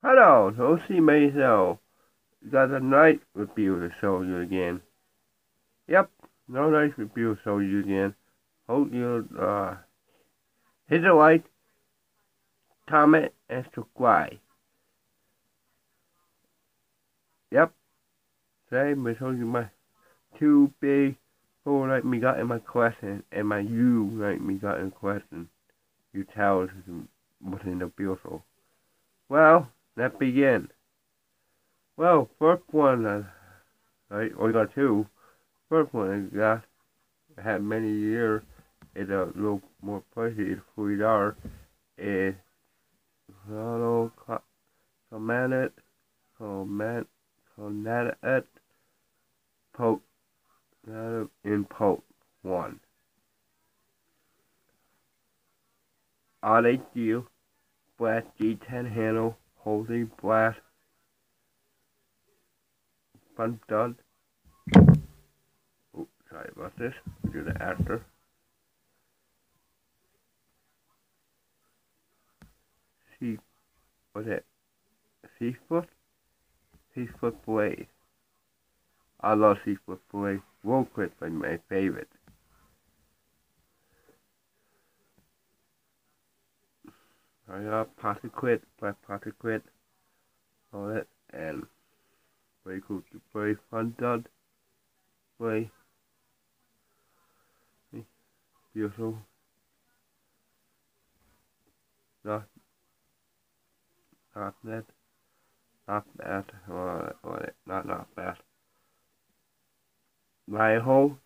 Hello, OC Mazel. Got a night review to show you again. Yep, no night review to show you again. Hope you hit the like, comment, and subscribe. Yep, today I'm gonna show you my two big four like me got in my question and my U like me got in question. You tell us what's in the build. Well, let's begin. Well, first one, right, we got two. First one I had many years. It's a little more pricey. It's $3. It's Commanded Poke Impulse 1. AUS-8 Steel, brass G10 handle, holding brass, fun done. Oops, sorry about this. We'll do that after. What's it? 6-foot? 6-foot blade. I love 6-foot blade. Roll quit is my favorite. I got pocket quit, black pocket quit, all that, and very cool, very fun done, very beautiful. Not bad, not bad. My hole,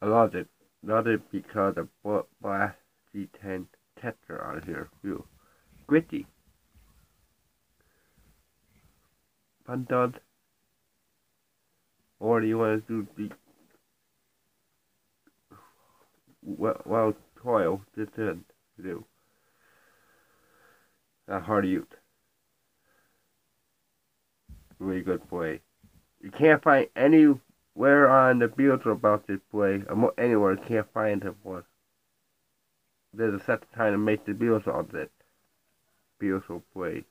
I loved it. Not it because the brass G10 texture on here feel gritty. Fun done. Or do you want to do the well toil this is to do? Not hard to use. Really good play. You can't find anywhere on the build about this play. Anywhere you can't find it one. There's a set time to make the build of that beautiful play.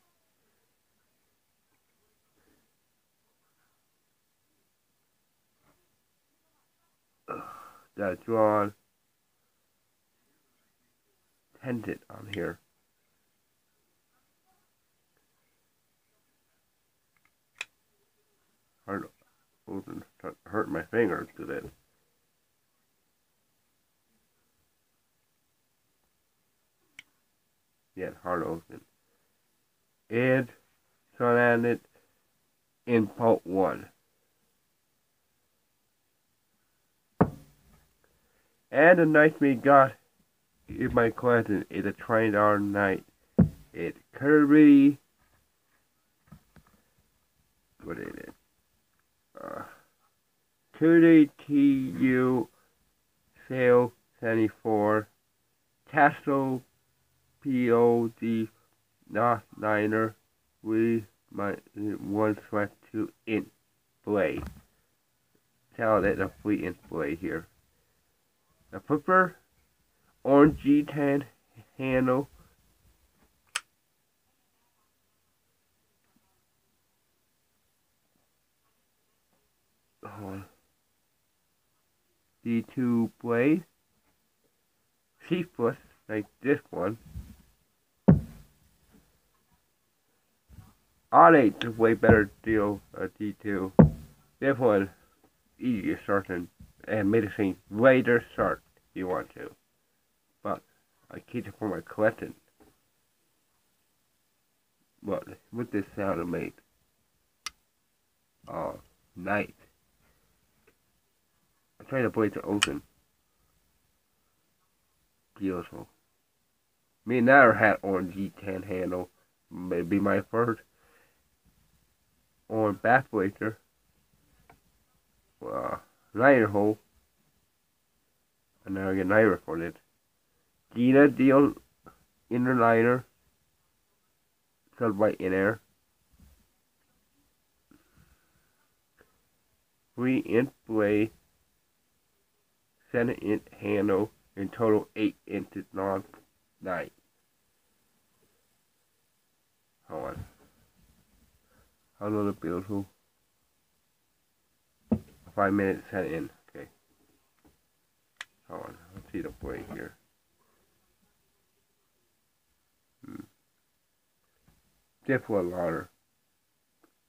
Got drawn pendant on here. Hurt my fingers to this. Yeah, hard open. And surrounded in part 1. And the knife we got in my collection is a $20 knife. It's Kubey. What is it? TU Sale 74 Tassel POD not niner with my 1/2 inch blade. Tell that a 3-inch blade here. The flipper orange G10 handle. D2 blade. C-foot like this one. AUS-8 is way better deal D2. This one easier certain and made it seem later start if you want to. But I keep it for my collection. But with this sound it made. Oh, nice. I tried to blade to open. Beautiful. Me never had orange G10 handle. Maybe my first. Orange back blazer. Liner hole. And now I get liner for it. Gina deal inner liner. Cut right in there. 3-inch blade. 7-inch handle. In total 8 inches long knife. Another beautiful. 5 minutes set in. Okay. Hold on. Let's see the blade here. This one longer.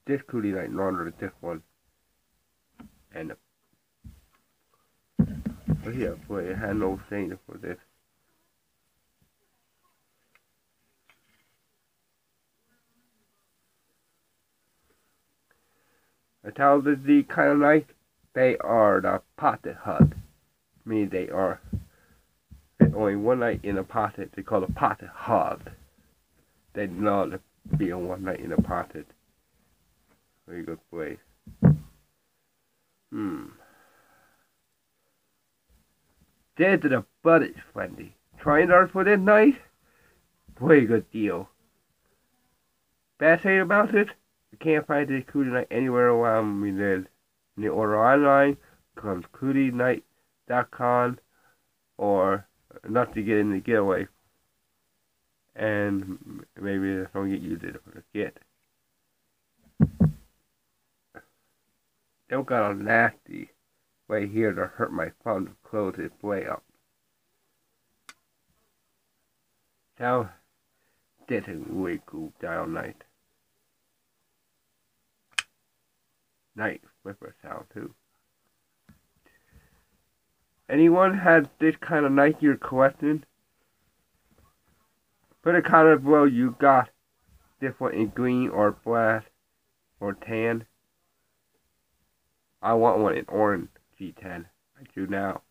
This Kubey knife longer than this one. And but here, boy, it had no thing for this. I tell these kind of knife, they are the pocket hut. Meaning they are only one night in a pocket. They call it pocket hug. They not be on one night in a pocket. Very good place. There's the budget friendly. $20 for this knife? Very good deal. Bad thing about it, you can't find this Kubey knife anywhere around me. When you order online, comes KubeyKnife.com or not to get in the giveaway. And maybe that's what you did for the kid. They got a nasty way here to hurt my phone to close it way up. Now, this is really cool dial knife. Nice flipper sound too. Anyone has this kind of knife you're collecting? Put a comment below you got this one in green or black or tan. I want one in orange G10. I do now.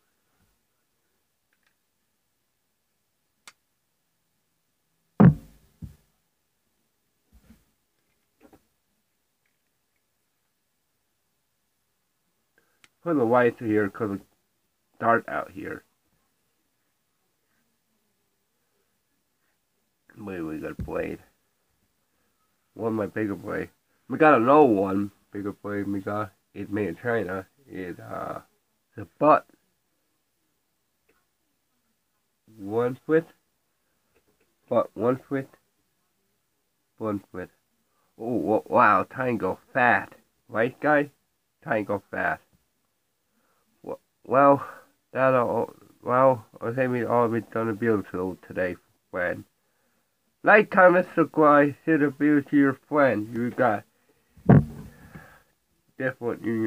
Put the lights here because it's dark out here. We got a blade. One of my bigger blade. We got another one bigger blade we got. It's made in China. It's the butt. 1 foot. Butt 1 foot. 1 foot. Oh wow, time go fast. Right guys? Time go fast. Well, I think we all been done a beautiful today, friend. Like, comment, subscribe, share the video to your friend. You got this one in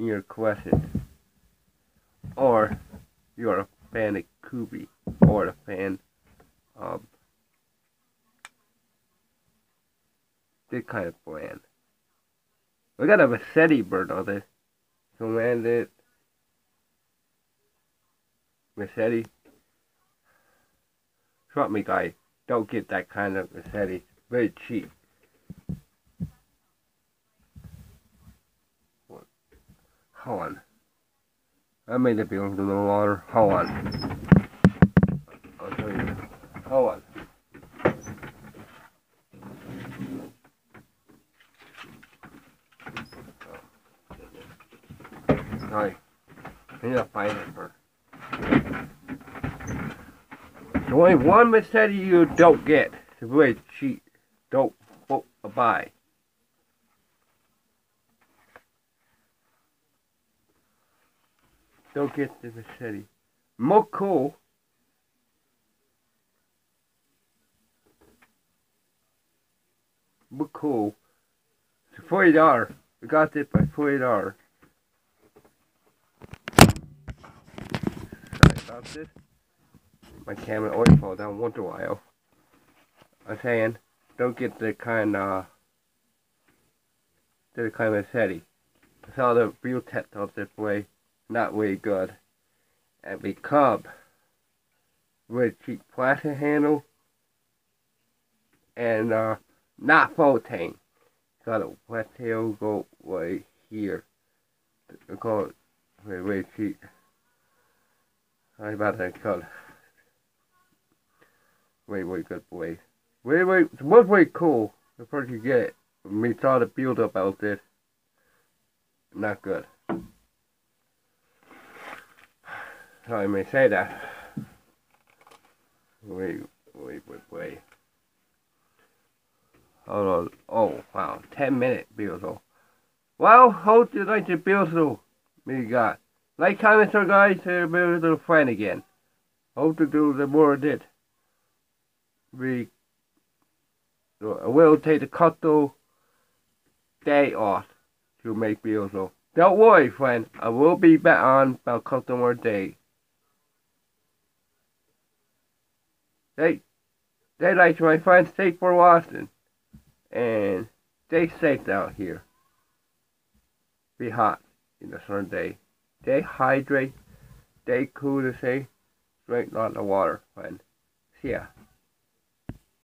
your collection, or you're a fan of Kubey, or a fan of this kind of brand. We got a Vassetti bird on this. Commanded Vassetti. Trust me, guys. Don't get that kind of Vassetti. Very cheap. Hold on. I made it be a little water. Hold on. I'll show you. Hold on. Sorry. I need to find it first. There's only one Vassetti you don't get. It's very cheap. Don't buy. Don't get the Vassetti. More cool. More cool. It's $40. We got this by $40. Sorry about this. My camera always falls down once in a while. I'm saying, don't get the kind of Vassetti. I saw the real test of this way. Not very good. And because very cheap plastic handle and not floating. Got a wet tail go right here. I call it very cheap. Sorry about that color. Very good boy. It was very cool the first you get it. When we saw the build up out this. Not good. So I may say that. Wait. Hold on. Oh wow, 10-minute video. Well, hope you like the video. Me God. Like, comment, so guys, to be a little friend again. Hope to do the more of it. I will take a couple day off to make videos. Don't worry, friend. I will be back on about a couple more days. Stay like my friends. Stay for watching. And stay safe out here. Be hot in the sun day. Stay hydrated. Stay cool to say. Drink a lot of water, friend. See ya.